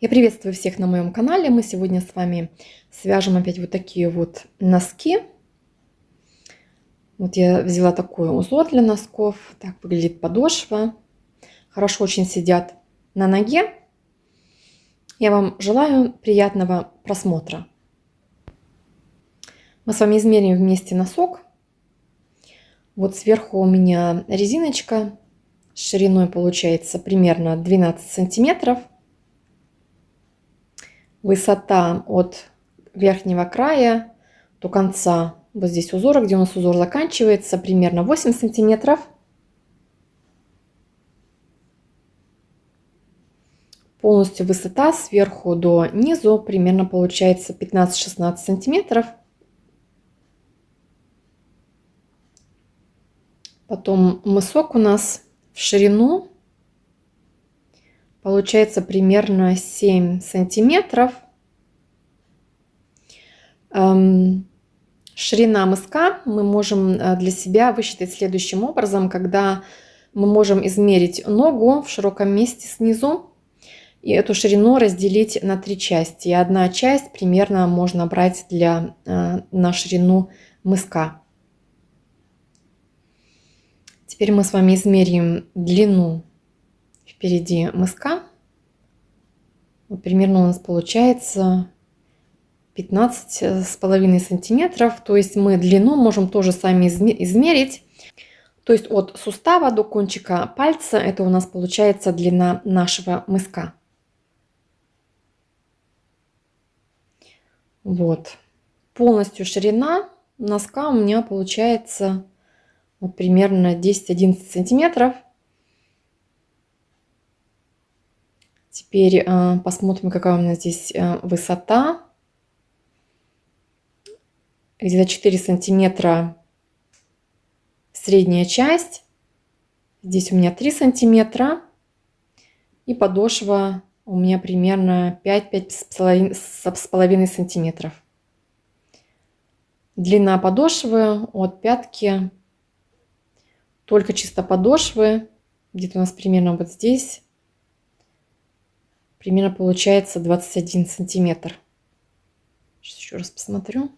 Я приветствую всех на моем канале. Мы сегодня с вами свяжем опять вот такие вот носки. Вот я взяла такой узор для носков. Так выглядит подошва. Хорошо очень сидят на ноге. Я вам желаю приятного просмотра. Мы с вами измерим вместе носок. Вот сверху у меня резиночка. Шириной получается примерно 12 сантиметров. Высота от верхнего края до конца вот здесь узора, где у нас узор заканчивается, примерно 8 сантиметров. Полностью высота сверху до низу примерно получается 15-16 сантиметров. Потом мысок у нас в ширину получается примерно 7 сантиметров. Ширина мыска мы можем для себя высчитать следующим образом, когда мы можем измерить ногу в широком месте снизу и эту ширину разделить на 3 части. И одна часть примерно можно брать на ширину мыска. Теперь мы с вами измерим длину впереди мыска. Вот примерно у нас получается 15,5 сантиметров. То есть мы длину можем тоже сами измерить. То есть от сустава до кончика пальца это у нас получается длина нашего мыска. Вот. Полностью ширина носка у меня получается вот примерно 10-11 сантиметров. Теперь посмотрим, какая у нас здесь высота. Где-то 4 сантиметра средняя часть. Здесь у меня 3 сантиметра. И подошва у меня примерно 5-5,5 сантиметров. Длина подошвы от пятки, только чисто подошвы, где-то у нас примерно вот здесь, примерно получается 21 сантиметр. Сейчас еще раз посмотрю.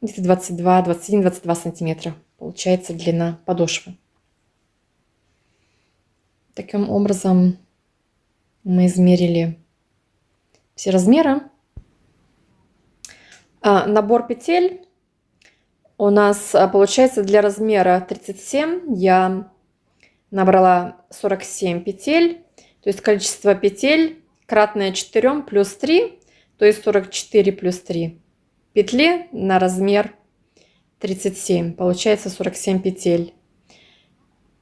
Где-то 22, 21, 22 сантиметра получается длина подошвы. Таким образом мы измерили все размеры. Набор петель у нас получается для размера 37. Я набрала 47 петель. То есть количество петель кратное 4 плюс 3, то есть 44 плюс 3 петли на размер 37. Получается 47 петель.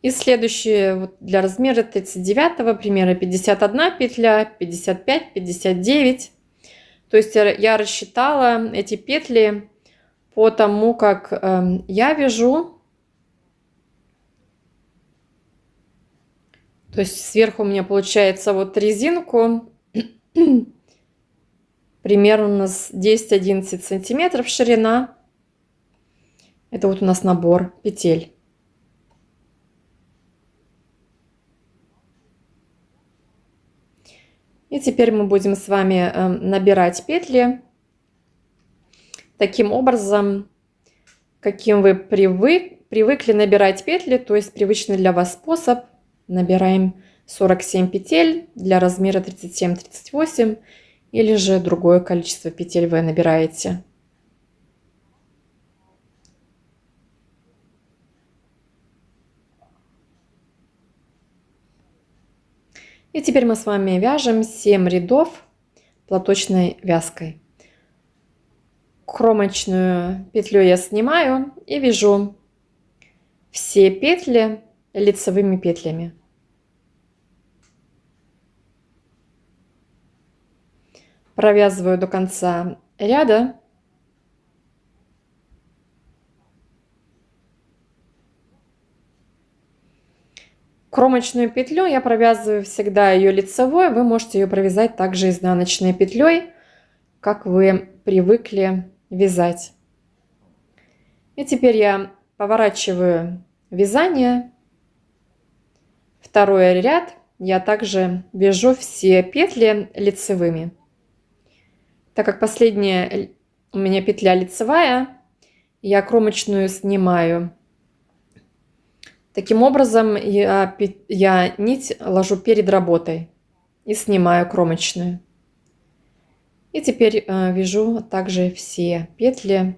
И следующее вот для размера 39 примерно 51 петля, 55, 59. То есть я рассчитала эти петли по тому, как я вяжу. То есть сверху у меня получается вот резинку. Примерно у нас 10-11 сантиметров ширина. Это вот у нас набор петель. И теперь мы будем с вами набирать петли таким образом, каким вы привыкли набирать петли, то есть привычный для вас способ. Набираем 47 петель для размера 37-38 или же другое количество петель вы набираете. И теперь мы с вами вяжем 7 рядов платочной вязкой. Кромочную петлю я снимаю и вяжу все петли лицевыми петлями. Провязываю до конца ряда. Кромочную петлю я провязываю всегда ее лицевой. Вы можете ее провязать также изнаночной петлей, как вы привыкли вязать. И теперь я поворачиваю вязание. Второй ряд я также вяжу все петли лицевыми. Так как последняя у меня петля лицевая, я кромочную снимаю. Таким образом, я нить ложу перед работой и снимаю кромочную. И теперь вяжу также все петли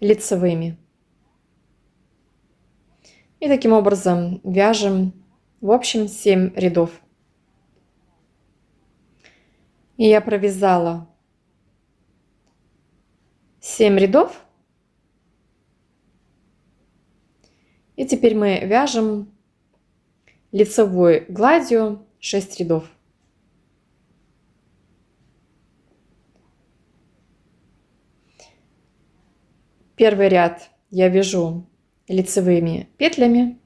лицевыми. И таким образом вяжем в общем 7 рядов. И я провязала 7 рядов. И теперь мы вяжем лицевой гладью 6 рядов. Первый ряд я вяжу лицевыми петлями,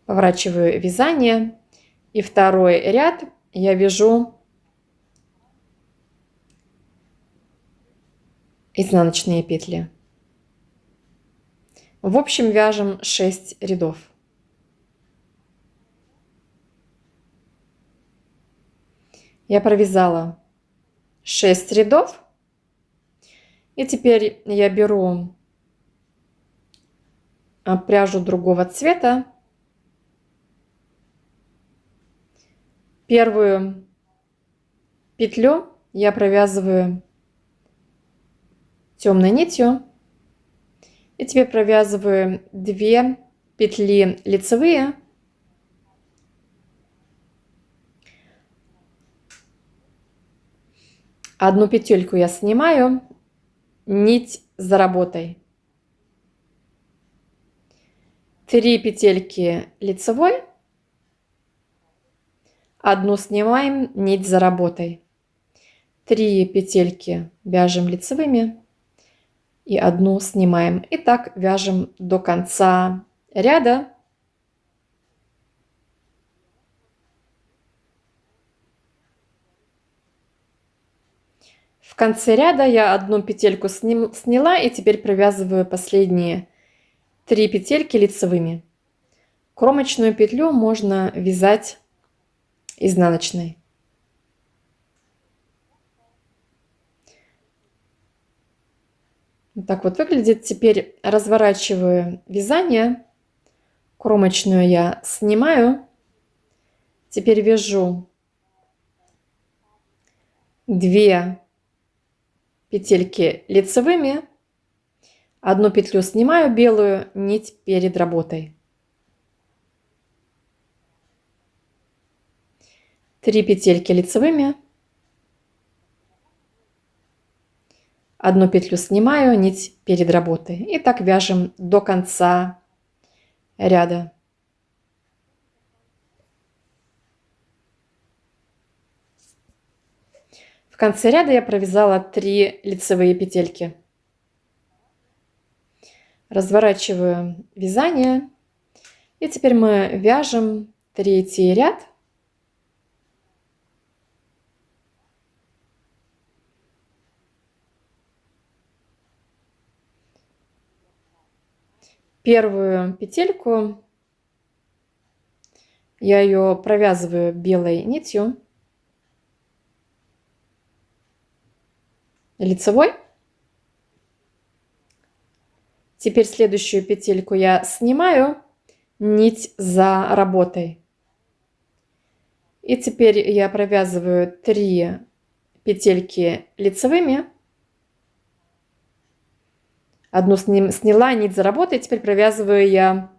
поворачиваю вязание, и второй ряд я вяжу изнаночные петли. В общем, вяжем 6 рядов. Я провязала 6 рядов. И теперь я беру пряжу другого цвета. Первую петлю я провязываю темной нитью. И теперь провязываю 2 петли лицевые. Одну петельку я снимаю, нить за работой. 3 петельки лицевой, одну снимаем, нить за работой. 3 петельки вяжем лицевыми и одну снимаем. И так вяжем до конца ряда. В конце ряда я одну петельку сняла и теперь провязываю последние 3 петельки лицевыми. Кромочную петлю можно вязать изнаночной. Вот так вот выглядит. Теперь разворачиваю вязание. Кромочную я снимаю. Теперь вяжу 2 петельки лицевыми, одну петлю снимаю белую, нить перед работой. 3 петельки лицевыми, одну петлю снимаю, нить перед работой. И так вяжем до конца ряда. В конце ряда я провязала 3 лицевые петельки. Разворачиваю вязание. И теперь мы вяжем третий ряд. Первую петельку я ее провязываю белой нитью лицевой. Теперь следующую петельку я снимаю, нить за работой. И теперь я провязываю 3 петельки лицевыми. Одну сняла, нить за работой. Теперь провязываю я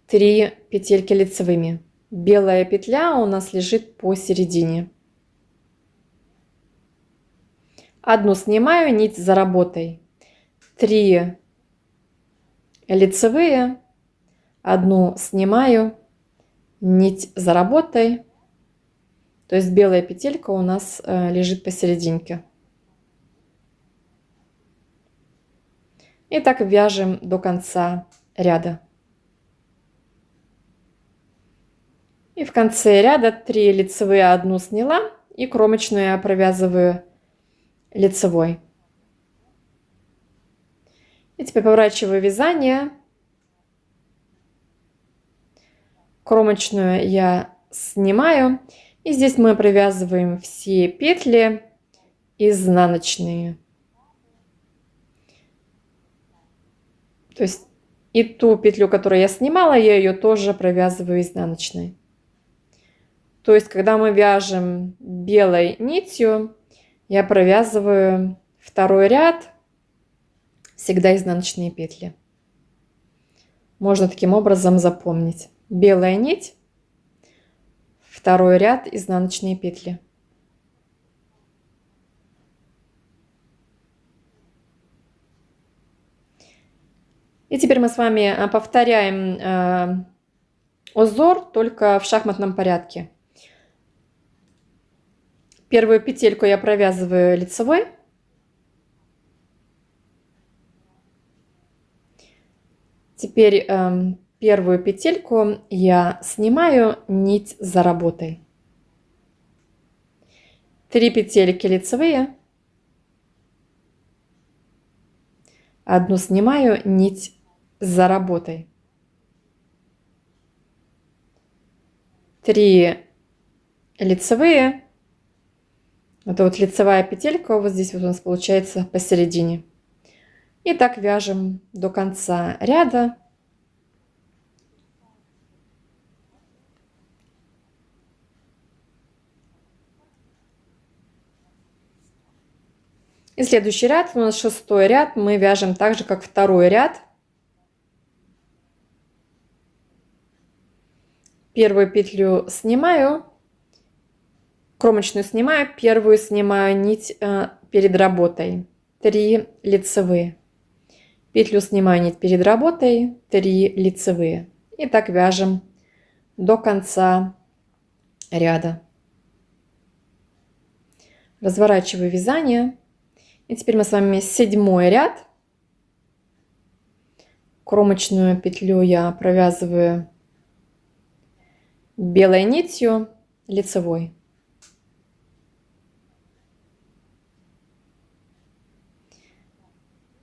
3 петельки лицевыми. Белая петля у нас лежит посередине. Одну снимаю, нить за работой. 3 лицевые, одну снимаю, нить за работой. То есть белая петелька у нас лежит посерединке. И так вяжем до конца ряда. И в конце ряда 3 лицевые, одну сняла, и кромочную я провязываю лицевой. И теперь поворачиваю вязание. Кромочную я снимаю. И здесь мы провязываем все петли изнаночные. То есть и ту петлю, которую я снимала, я ее тоже провязываю изнаночной. То есть, когда мы вяжем белой нитью, я провязываю второй ряд всегда изнаночные петли. Можно таким образом запомнить. Белая нить, второй ряд изнаночные петли. И теперь мы с вами повторяем узор, только в шахматном порядке. Первую петельку я провязываю лицевой. Теперь первую петельку я снимаю нить за работой. 3 петельки лицевые. Одну снимаю нить за работой. 3 лицевые. Это вот лицевая петелька вот здесь вот у нас получается посередине. И так вяжем до конца ряда. И следующий ряд, у нас 6-й ряд, мы вяжем так же, как второй ряд. Первую петлю снимаю, кромочную снимаю, первую снимаю нить перед работой. 3 лицевые. Петлю снимаю нить перед работой, 3 лицевые. И так вяжем до конца ряда. Разворачиваю вязание. И теперь мы с вами 7-й ряд. Кромочную петлю я провязываю белой нитью лицевой.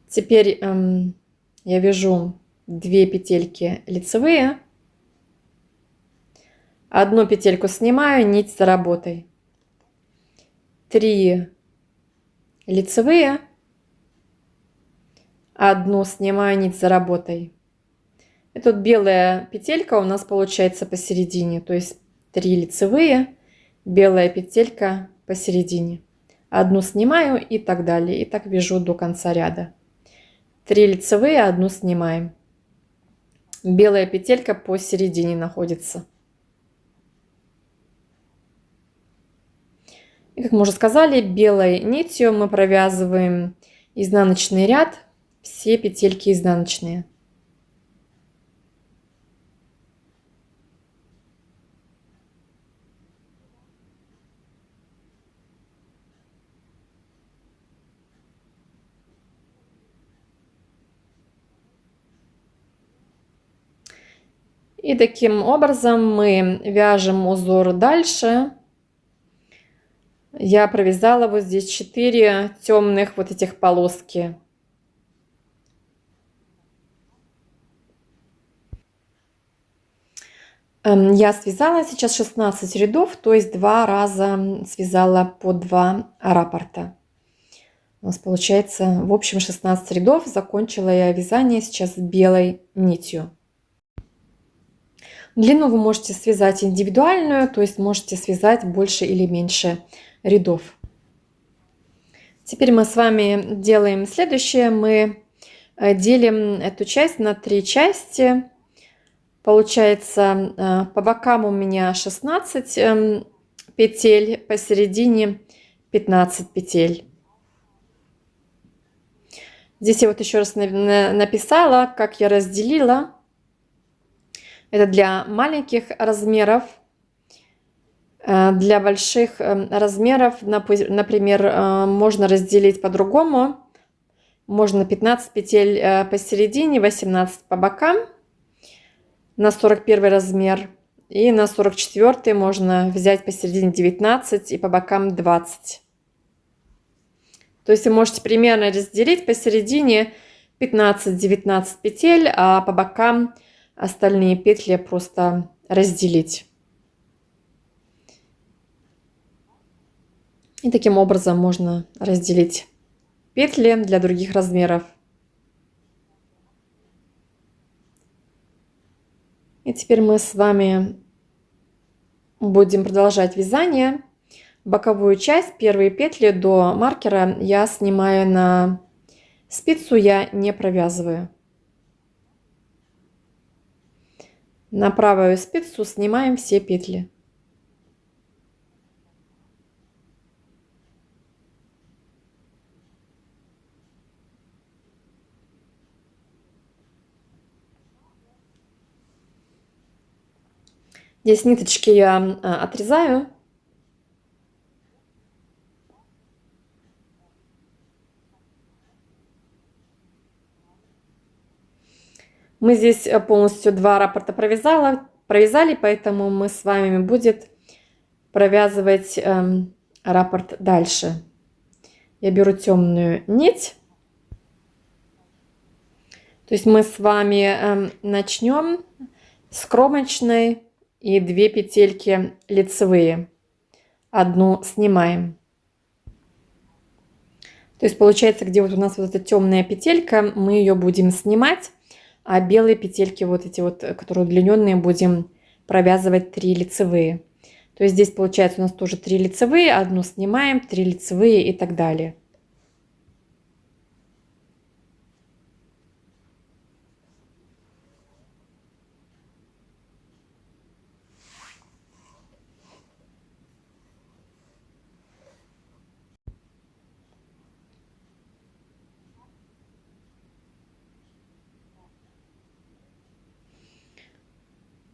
Теперь я вяжу 2 петельки лицевые. Одну петельку снимаю, нить за работой. 3 лицевые. Одну снимаю нить за работой. И тут белая петелька у нас получается посередине. То есть 3 лицевые, белая петелька посередине. Одну снимаю и так далее. И так вяжу до конца ряда. 3 лицевые, одну снимаем. Белая петелька посередине находится. И как мы уже сказали, белой нитью мы провязываем изнаночный ряд, все петельки изнаночные. И таким образом мы вяжем узор дальше. Я провязала вот здесь 4 темных вот этих полоски. Я связала сейчас 16 рядов, то есть 2 раза связала по 2 раппорта. У нас получается в общем 16 рядов. Закончила я вязание сейчас белой нитью. Длину вы можете связать индивидуальную, то есть можете связать больше или меньше рядов. Теперь мы с вами делаем следующее. Мы делим эту часть на 3 части. Получается, по бокам у меня 16 петель, посередине 15 петель. Здесь я вот еще раз написала, как я разделила. Это для маленьких размеров. Для больших размеров, например, можно разделить по-другому. Можно 15 петель посередине, 18 по бокам на 41 размер. И на 44 можно взять посередине 19 и по бокам 20. То есть вы можете примерно разделить посередине 15-19 петель, а по бокам остальные петли просто разделить. И таким образом можно разделить петли для других размеров. И теперь мы с вами будем продолжать вязание. Боковую часть, первые петли до маркера я снимаю на спицу, я не провязываю. На правую спицу снимаем все петли. Здесь ниточки я отрезаю. Мы здесь полностью 2 раппорта провязали, поэтому мы с вами будем провязывать раппорт дальше. Я беру темную нить. То есть мы с вами начнем с кромочной и 2 петельки лицевые. Одну снимаем. То есть получается, где вот у нас вот эта темная петелька, мы ее будем снимать, а белые петельки, вот эти вот, которые удлиненные, будем провязывать 3 лицевые. То есть здесь получается у нас тоже 3 лицевые, одну снимаем, 3 лицевые и так далее.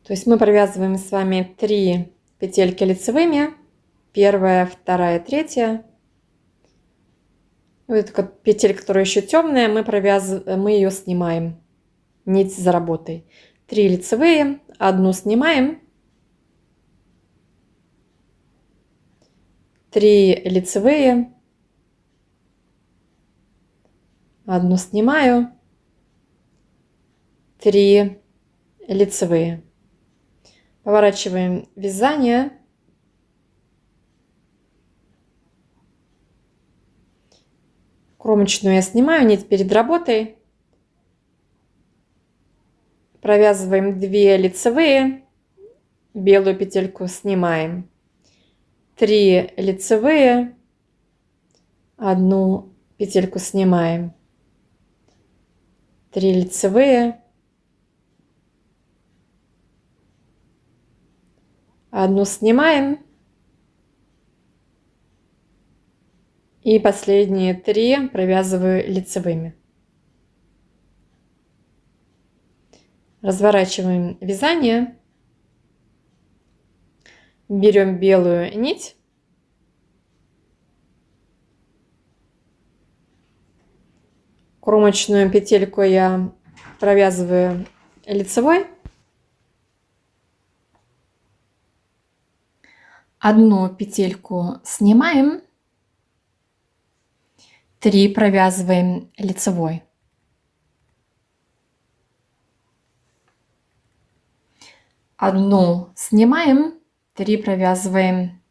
То есть мы провязываем с вами 3 петельки лицевыми, первая, вторая, третья. Вот эта петель, которая еще темная, мы ее снимаем, нить за работой. 3 лицевые, одну снимаем, 3 лицевые, одну снимаю, 3 лицевые. Поворачиваем вязание. Кромочную я снимаю, нить перед работой. Провязываем 2 лицевые, белую петельку снимаем. 3 лицевые, одну петельку снимаем. 3 лицевые, одну снимаем. И последние 3 провязываю лицевыми. Разворачиваем вязание. Берем белую нить. Кромочную петельку я провязываю лицевой. Одну петельку снимаем. 3 провязываем лицевой. Одну снимаем, 3 провязываем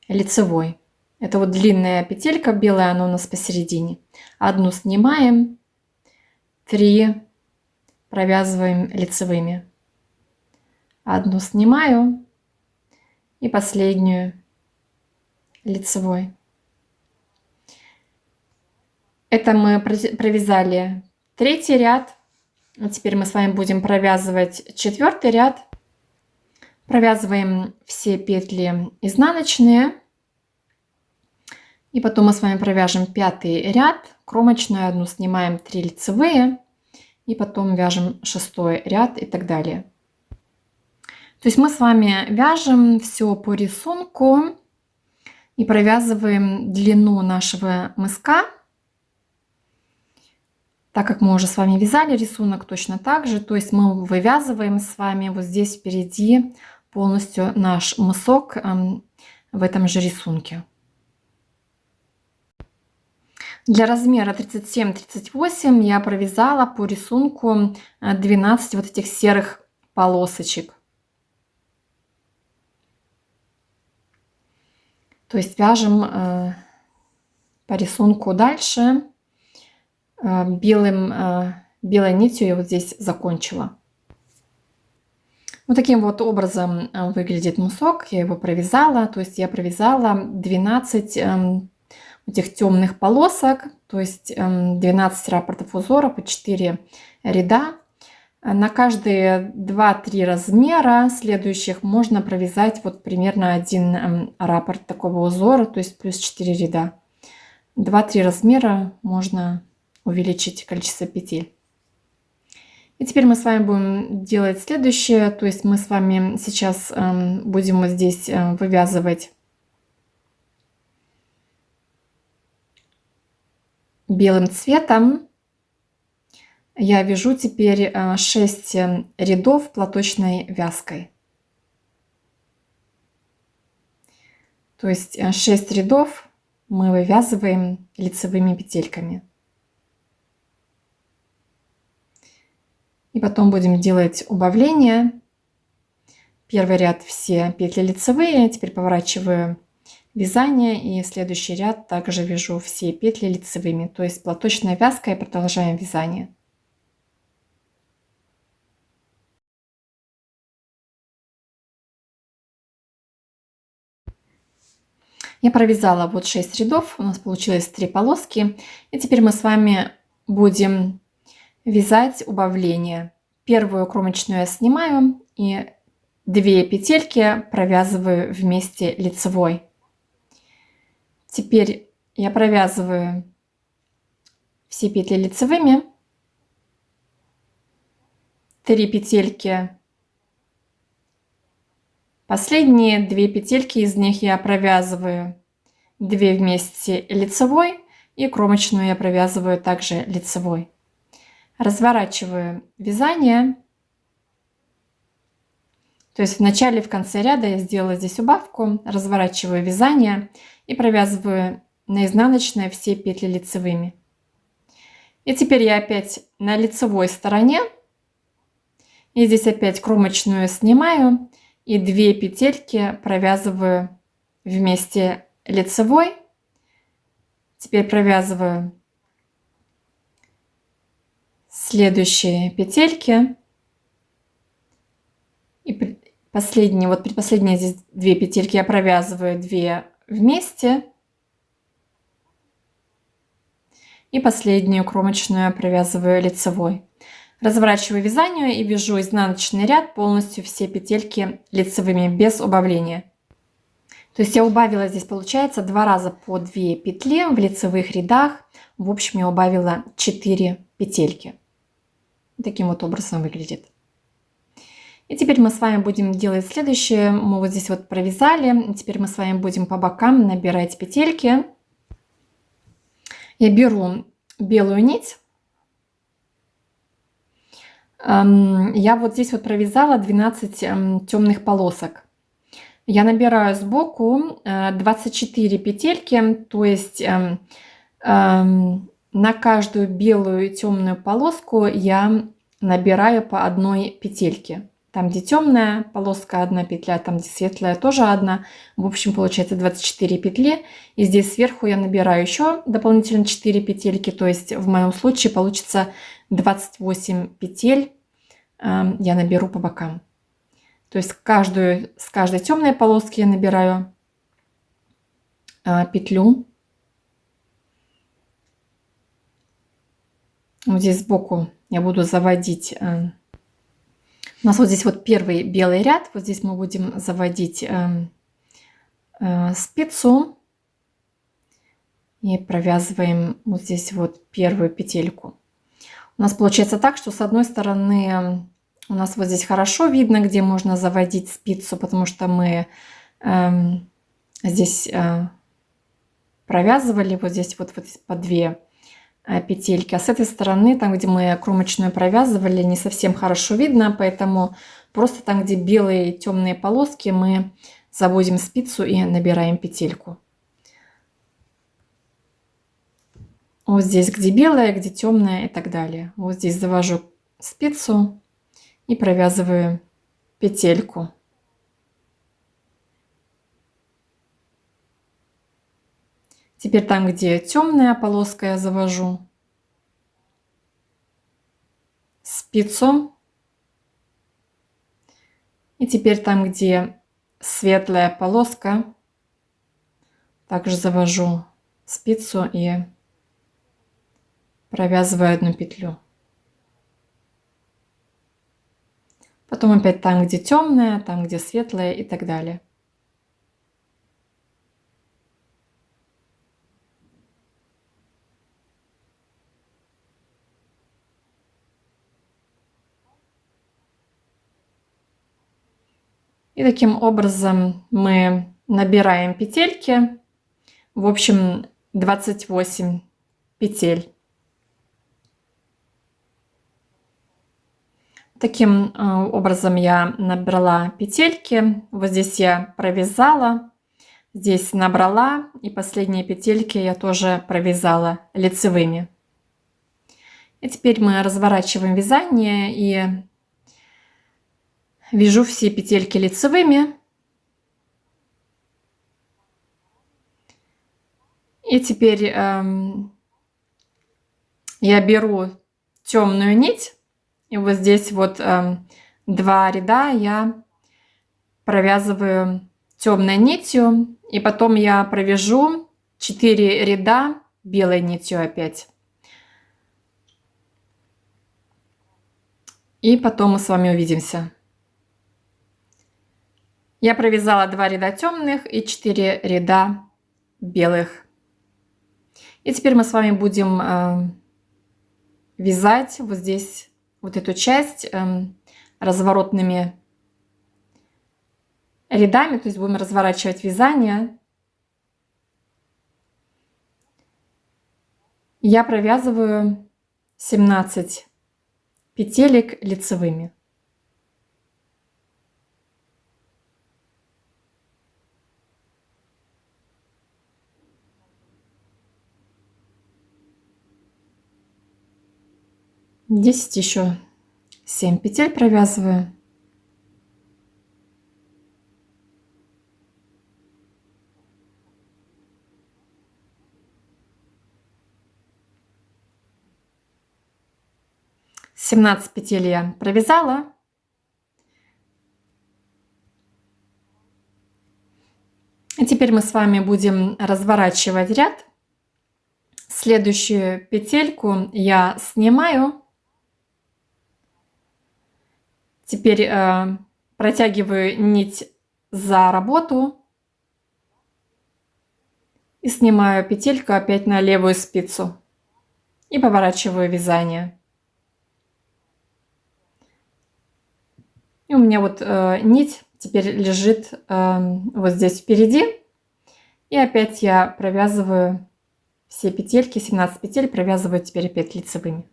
лицевой. Это вот длинная петелька белая, она у нас посередине. Одну снимаем, 3 провязываем лицевыми. Одну снимаю и последнюю лицевой. Это мы провязали 3-й ряд. А теперь мы с вами будем провязывать 4-й ряд. Провязываем все петли изнаночные. И потом мы с вами провяжем 5-й ряд. Кромочную одну снимаем, 3 лицевые. И потом вяжем 6-й ряд и так далее. То есть мы с вами вяжем все по рисунку. И провязываем длину нашего мыска. Так как мы уже с вами вязали рисунок точно так же, то есть мы вывязываем с вами вот здесь впереди полностью наш мысок в этом же рисунке. Для размера 37-38 я провязала по рисунку 12 вот этих серых полосочек. То есть вяжем по рисунку дальше. Белой нитью я вот здесь закончила. Вот таким вот образом выглядит мусок. Я его провязала. То есть я провязала 12 этих темных полосок. То есть 12 раппортов узора по 4 ряда. На каждые 2-3 размера следующих можно провязать вот примерно один раппорт такого узора. То есть плюс 4 ряда. 2-3 размера можно увеличить количество петель. И теперь мы с вами будем делать следующее. То есть мы с вами сейчас будем вот здесь вывязывать белым цветом. Я вяжу теперь 6 рядов платочной вязкой. То есть 6 рядов мы вывязываем лицевыми петельками. И потом будем делать убавление. Первый ряд все петли лицевые. Теперь поворачиваю вязание. И следующий ряд также вяжу все петли лицевыми. То есть платочная вязка и продолжаем вязание. Я провязала вот 6 рядов. У нас получилось 3 полоски. И теперь мы с вами будем вязать убавление. Первую кромочную я снимаю и 2 петельки провязываю вместе лицевой. Теперь я провязываю все петли лицевыми, 3 петельки. Последние 2 петельки из них я провязываю 2 вместе лицевой и кромочную я провязываю также лицевой. Разворачиваю вязание. То есть в начале и в конце ряда я сделала здесь убавку, разворачиваю вязание и провязываю на изнаночной все петли лицевыми. И теперь я опять на лицевой стороне. И здесь опять кромочную снимаю и 2 петельки провязываю вместе лицевой. Теперь провязываю следующие петельки. И последние, вот предпоследние здесь 2 петельки я провязываю 2 вместе. И последнюю кромочную я провязываю лицевой. Разворачиваю вязание и вяжу изнаночный ряд полностью все петельки лицевыми без убавления. То есть я убавила здесь, получается, 2 раза по 2 петли в лицевых рядах. В общем, я убавила 4 петельки. Таким вот образом выглядит. И теперь мы с вами будем делать следующее. Мы вот здесь вот провязали. Теперь мы с вами будем по бокам набирать петельки. Я беру белую нить. Я вот здесь вот провязала 12 темных полосок. Я набираю сбоку 24 петельки, то есть на каждую белую темную полоску я набираю по одной петельке. Там, где темная полоска, одна петля, там, где светлая, тоже одна. В общем, получается 24 петли. И здесь сверху я набираю еще дополнительно 4 петельки. То есть в моем случае получится 28 петель я наберу по бокам. То есть с каждой темной полоски я набираю петлю. Вот здесь сбоку я буду заводить. У нас вот здесь вот первый белый ряд. Вот здесь мы будем заводить спицу. И провязываем вот здесь вот первую петельку. У нас получается так, что с одной стороны у нас вот здесь хорошо видно, где можно заводить спицу, потому что мы здесь провязывали вот здесь вот по 2 петельки. А с этой стороны, там, где мы кромочную провязывали, не совсем хорошо видно, поэтому просто там, где белые темные полоски, мы заводим спицу и набираем петельку. Вот здесь, где белая, где темная и так далее. Вот здесь завожу спицу и провязываю петельку. Теперь там, где темная полоска, я завожу спицу. И теперь там, где светлая полоска, также завожу спицу и провязываю одну петлю. Потом опять там, где темная, там, где светлая и так далее. И таким образом мы набираем петельки. В общем, 28 петель. Таким образом я набрала петельки. Вот здесь я провязала, здесь набрала, и последние петельки я тоже провязала лицевыми. И теперь мы разворачиваем вязание и вяжу все петельки лицевыми. И теперь я беру темную нить. И вот здесь вот 2 ряда я провязываю темной нитью. И потом я провяжу 4 ряда белой нитью опять. И потом мы с вами увидимся. Я провязала 2 ряда темных и 4 ряда белых. И теперь мы с вами будем вязать вот здесь вот эту часть разворотными рядами, то есть будем разворачивать вязание. Я провязываю 17 петелек лицевыми. Здесь еще 7 петель провязываю. Семнадцать петель я провязала. И теперь мы с вами будем разворачивать ряд. Следующую петельку я снимаю. Теперь протягиваю нить за работу и снимаю петельку опять на левую спицу и поворачиваю вязание. И у меня вот нить теперь лежит вот здесь впереди. И опять я провязываю все петельки, 17 петель провязываю теперь опять лицевыми.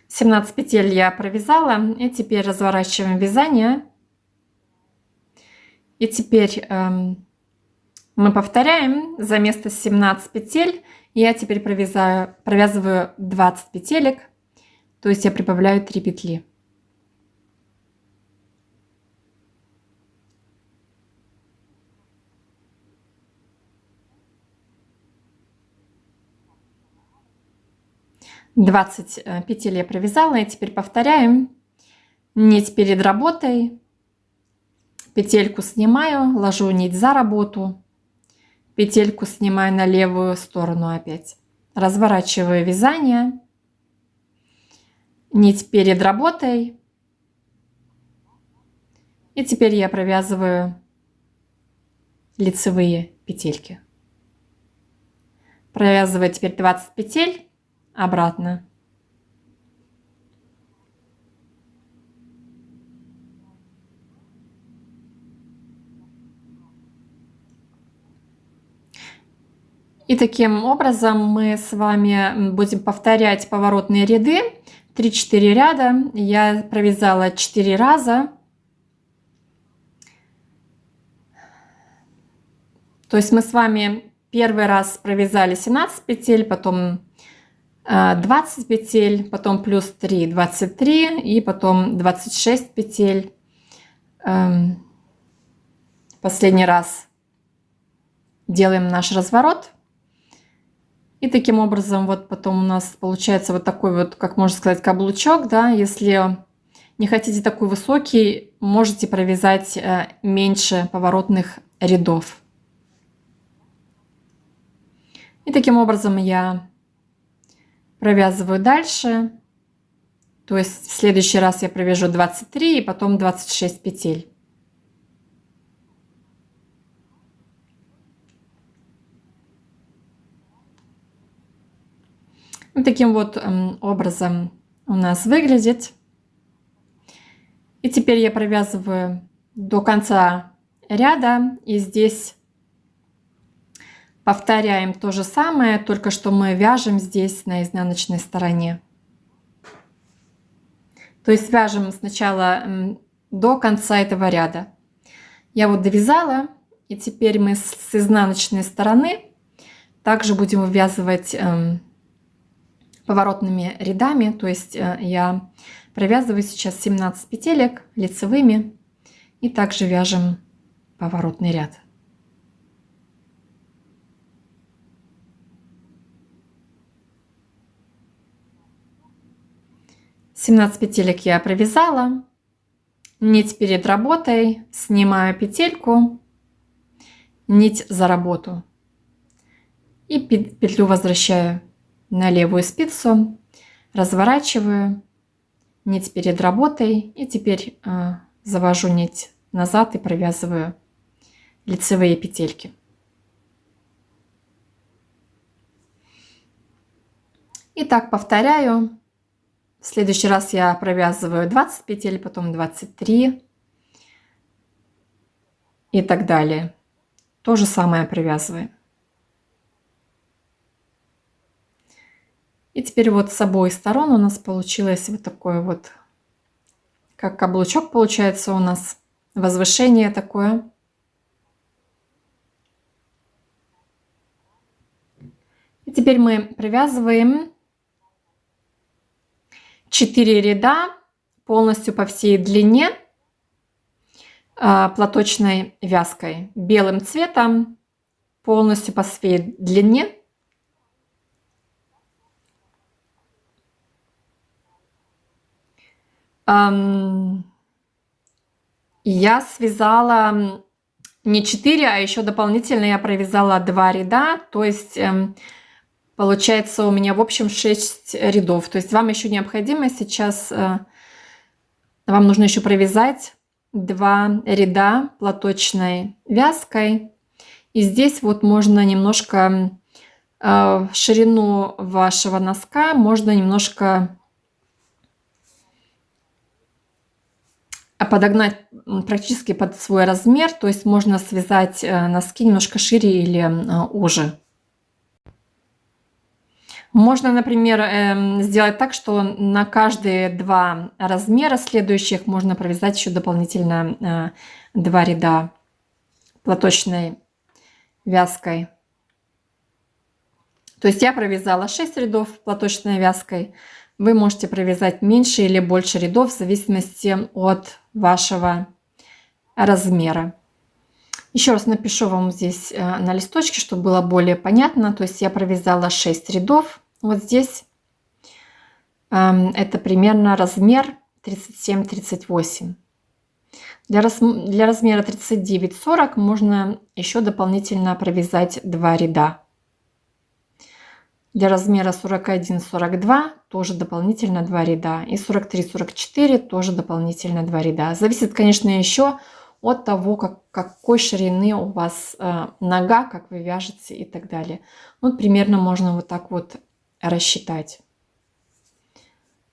Семнадцать петель я провязала, и теперь разворачиваем вязание. И теперь мы повторяем за место 17 петель. Я теперь провязываю 20 петелек, то есть я прибавляю 3 петли. Двадцать петель я провязала, и теперь повторяем. Нить перед работой, петельку снимаю, ложу нить за работу, петельку снимаю на левую сторону опять, разворачиваю вязание, нить перед работой, и теперь я провязываю лицевые петельки. Провязываю теперь 20 петель обратно. И таким образом мы с вами будем повторять поворотные ряды. 3-4 ряда. Я провязала 4 раза. То есть мы с вами первый раз провязали 17 петель, потом 20 петель, потом плюс 3, 23, и потом 26 петель. Последний раз делаем наш разворот. И таким образом вот потом у нас получается вот такой вот, как можно сказать, каблучок, да. Если не хотите такой высокий, можете провязать меньше поворотных рядов. И таким образом я провязываю дальше. То есть в следующий раз я провяжу 23 и потом 26 петель. Вот таким вот образом у нас выглядит. И теперь я провязываю до конца ряда. И здесь повторяем то же самое, только что мы вяжем здесь на изнаночной стороне. То есть вяжем сначала до конца этого ряда. Я вот довязала, и теперь мы с изнаночной стороны также будем вывязывать поворотными рядами. То есть я провязываю сейчас 17 петелек лицевыми и также вяжем поворотный ряд. «17 петелек я провязала, нить перед работой, снимаю петельку, нить за работу и петлю возвращаю на левую спицу, разворачиваю, нить перед работой, и теперь завожу нить назад и провязываю лицевые петельки. И так повторяю. В следующий раз я провязываю 20 петель, потом 23 и так далее. То же самое провязываем. И теперь вот с обоих сторон у нас получилось вот такое вот, как каблучок получается у нас, возвышение такое. И теперь мы провязываем 4 ряда полностью по всей длине платочной вязкой белым цветом, полностью по всей длине. Я связала не 4, а еще дополнительно я провязала 2 ряда, то есть получается у меня в общем 6 рядов. То есть вам еще необходимо сейчас, вам нужно еще провязать 2 ряда платочной вязкой. И здесь вот можно немножко ширину вашего носка, можно немножко подогнать практически под свой размер. То есть можно связать носки немножко шире или уже. Можно, например, сделать так, что на каждые 2 размера следующих можно провязать еще дополнительно 2 ряда платочной вязкой. То есть я провязала 6 рядов платочной вязкой. Вы можете провязать меньше или больше рядов в зависимости от вашего размера. Еще раз напишу вам здесь на листочке, чтобы было более понятно. То есть я провязала 6 рядов. Вот здесь это примерно размер 37-38. Для размера 39-40 можно еще дополнительно провязать 2 ряда. Для размера 41-42 тоже дополнительно 2 ряда. И 43-44 тоже дополнительно 2 ряда. Зависит, конечно, еще от того, какой ширины у вас нога, как вы вяжете и так далее. Вот примерно можно вот так вот рассчитать.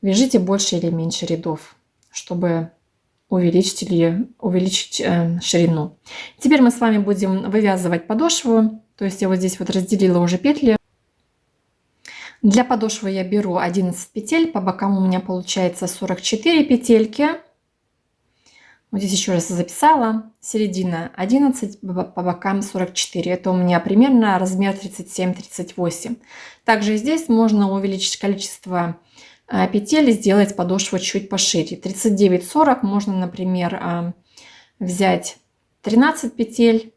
Вяжите больше или меньше рядов, чтобы увеличить ширину. Теперь мы с вами будем вывязывать подошву. То есть я вот здесь вот разделила уже петли. Для подошвы я беру 11 петель, по бокам у меня получается 44 петельки. Вот здесь еще раз записала. Середина 11, по бокам 44. Это у меня примерно размер 37-38. Также здесь можно увеличить количество петель и сделать подошву чуть пошире. 39-40 можно, например, взять 13 петель.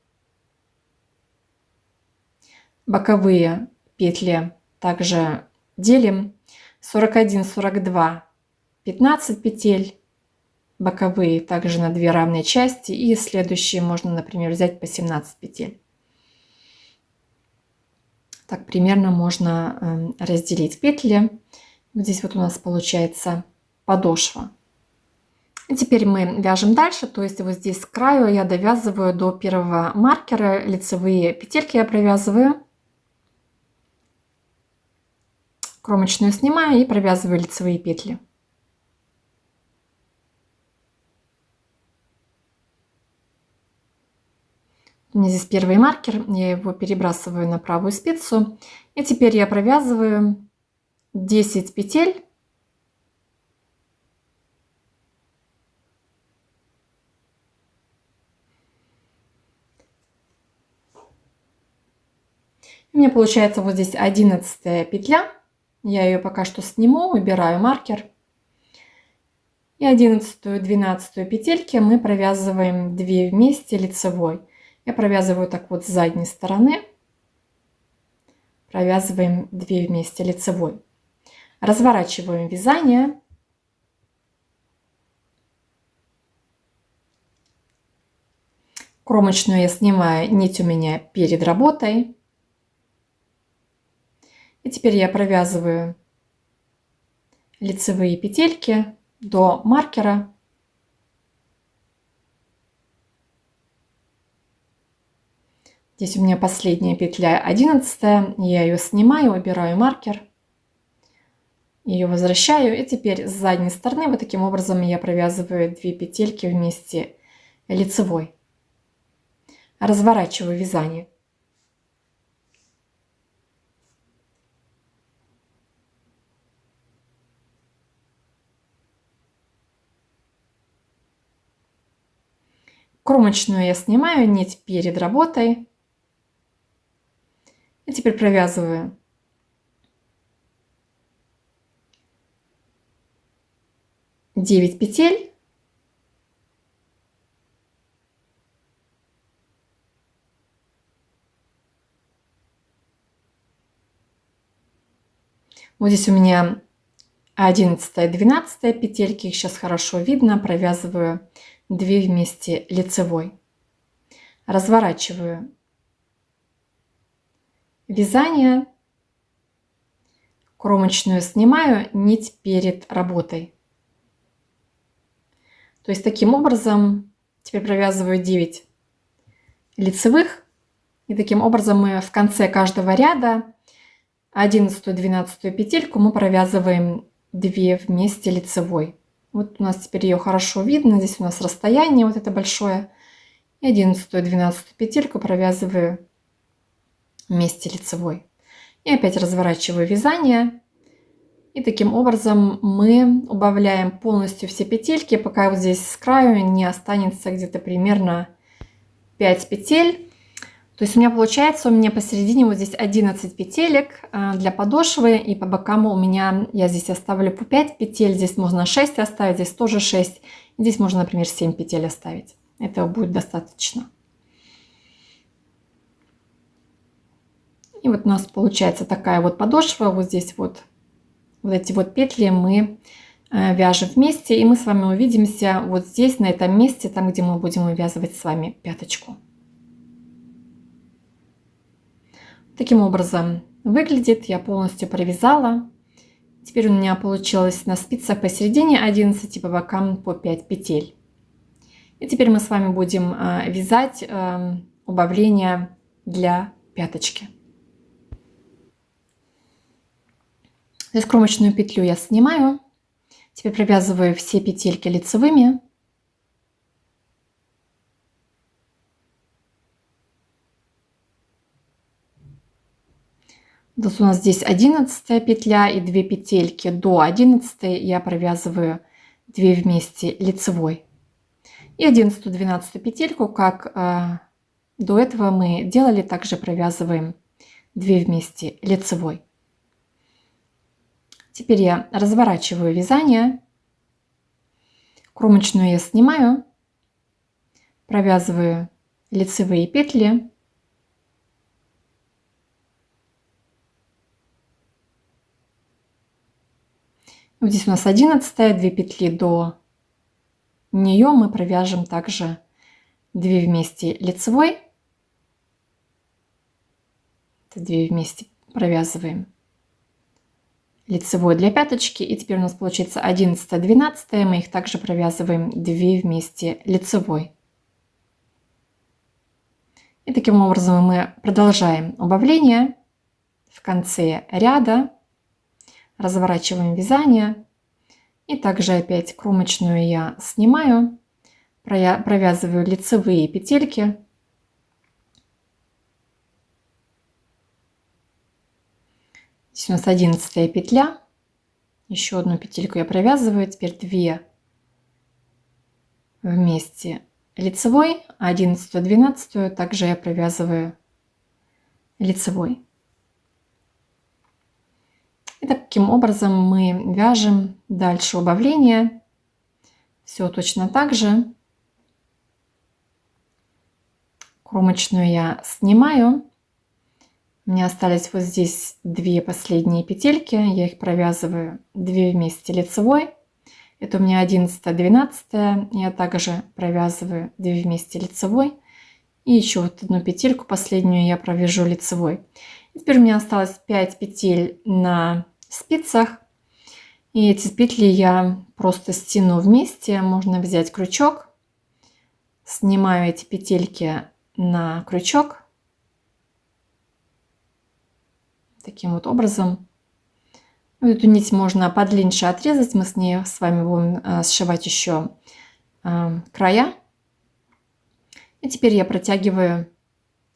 Боковые петли также делим. 41-42 15 петель. Боковые также на 2 равные части. И следующие можно, например, взять по 17 петель. Так примерно можно разделить петли. Вот здесь вот у нас получается подошва. И теперь мы вяжем дальше. То есть вот здесь с краю я довязываю до первого маркера. Лицевые петельки я провязываю. Кромочную снимаю и провязываю лицевые петли. У меня здесь первый маркер, я его перебрасываю на правую спицу. И теперь я провязываю 10 петель. У меня получается вот здесь 11-я петля. Я ее пока что сниму, убираю маркер. И 11-ю, 12-ю петельки мы провязываем 2 вместе лицевой. Я провязываю так вот с задней стороны. Провязываем 2 вместе лицевой. Разворачиваем вязание. Кромочную я снимаю, нить у меня перед работой. И теперь я провязываю лицевые петельки до маркера. Здесь у меня последняя петля 11-я. Я ее снимаю, убираю маркер. Ее возвращаю. И теперь с задней стороны вот таким образом я провязываю 2 петельки вместе лицевой. Разворачиваю вязание. Кромочную я снимаю, нить перед работой. И теперь провязываю 9 петель. Вот здесь у меня 11-я, 12-я петельки, их сейчас хорошо видно. Провязываю 2 вместе лицевой. Разворачиваю вязание. Кромочную снимаю, нить перед работой. То есть таким образом теперь провязываю 9 лицевых. И таким образом мы в конце каждого ряда 11-ю, 12-ю петельку мы провязываем 2 вместе лицевой. Вот у нас теперь ее хорошо видно. Здесь у нас расстояние вот это большое. И 11-ю, 12-ю петельку провязываю вместе лицевой. И опять разворачиваю вязание. И таким образом мы убавляем полностью все петельки, пока вот здесь с краю не останется где-то примерно 5 петель. То есть у меня посередине вот здесь 11 петелек для подошвы, и по бокам у меня я здесь оставлю по 5 петель, здесь можно 6 оставить, здесь тоже 6, здесь можно, например, 7 петель оставить. Этого будет достаточно. И вот у нас получается такая вот подошва, вот здесь вот эти вот петли мы вяжем вместе, и мы с вами увидимся вот здесь, на этом месте, там, где мы будем вывязывать с вами пяточку. Таким образом выглядит. Я полностью провязала. Теперь у меня получилось на спицах посередине 11 и по бокам по 5 петель. И теперь мы с вами будем вязать убавление для пяточки. То есть кромочную петлю я снимаю. Теперь провязываю все петельки лицевыми. Вот у нас здесь 11 петля и 2 петельки до 11 я провязываю 2 вместе лицевой. И 11-12 петельку, как до этого мы делали, также провязываем 2 вместе лицевой. Теперь я разворачиваю вязание, кромочную я снимаю, провязываю лицевые петли. Вот здесь у нас 11-я, 2 петли до нее мы провяжем также 2 вместе лицевой. 2 вместе провязываем лицевой для пяточки. И теперь у нас получается 11-12, мы их также провязываем 2 вместе лицевой. И таким образом мы продолжаем убавление в конце ряда, разворачиваем вязание. И также опять кромочную я снимаю, провязываю лицевые петельки. Здесь у нас 11-я петля. Еще одну петельку я провязываю. Теперь 2 вместе лицевой, 11-12 также я провязываю лицевой. И таким образом мы вяжем дальше убавление. Все точно так же. Кромочную я снимаю. У меня остались вот здесь 2 последние петельки. Я их провязываю 2 вместе лицевой. Это у меня 11-12. Я также провязываю 2 вместе лицевой. И еще вот одну петельку последнюю я провяжу лицевой. И теперь у меня осталось 5 петель на спицах. И эти петли я просто стяну вместе. Можно взять крючок. Снимаю эти петельки на крючок. Таким вот образом. Эту нить можно подлиннее отрезать. Мы с ней с вами будем сшивать еще края. И теперь я протягиваю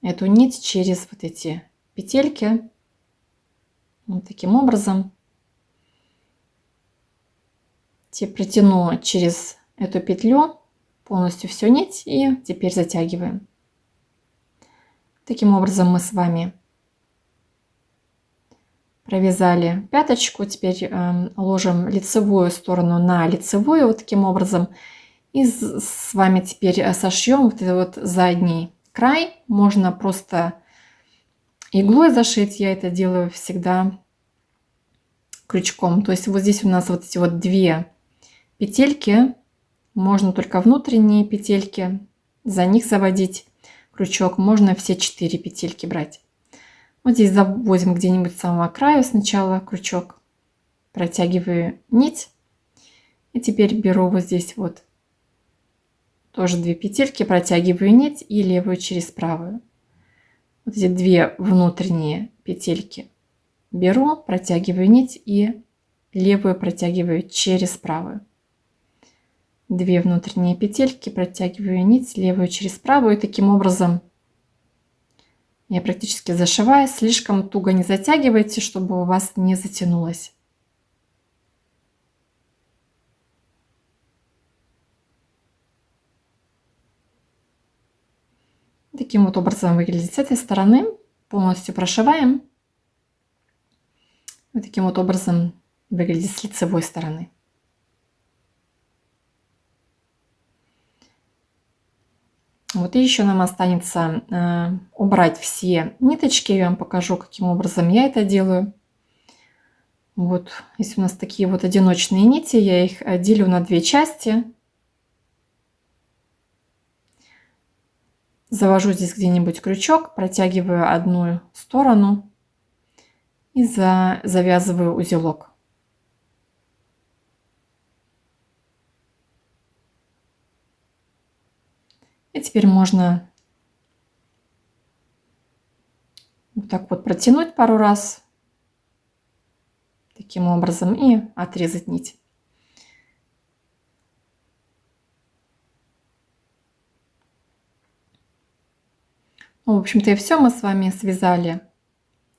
эту нить через вот эти петельки. Вот таким образом. Теперь протяну через эту петлю полностью всю нить и теперь затягиваем. Таким образом мы с вами провязали пяточку. Теперь ложим лицевую сторону на лицевую вот таким образом. И с вами теперь сошьем вот этот вот задний край. Можно просто иглой зашить. Я это делаю всегда крючком. То есть вот здесь у нас вот эти вот 2 петельки. Можно только внутренние петельки. За них заводить крючок. Можно все 4 петельки брать. Вот здесь заводим где-нибудь с самого края сначала крючок. Протягиваю нить. И теперь беру вот здесь вот тоже 2 петельки, протягиваю нить и левую через правую. Вот эти 2 внутренние петельки беру, протягиваю нить и левую протягиваю через правую. 2 внутренние петельки, протягиваю нить, левую через правую. И таким образом я практически зашиваю. Слишком туго не затягивайте, чтобы у вас не затянулось. Таким вот образом выглядит с этой стороны. Полностью прошиваем. Вот таким вот образом выглядит с лицевой стороны. Вот и еще нам останется убрать все ниточки. Я вам покажу, каким образом я это делаю. Вот, если у нас такие вот одиночные нити, я их делю на 2 части. Завожу здесь где-нибудь крючок, протягиваю одну сторону и завязываю узелок. И теперь можно вот так вот протянуть пару раз. Таким образом и отрезать нить. Ну, в общем-то и все. Мы с вами связали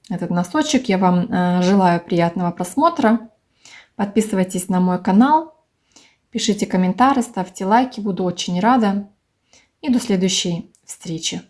этот носочек. Я вам желаю приятного просмотра. Подписывайтесь на мой канал. Пишите комментарии, ставьте лайки, буду очень рада. И до следующей встречи.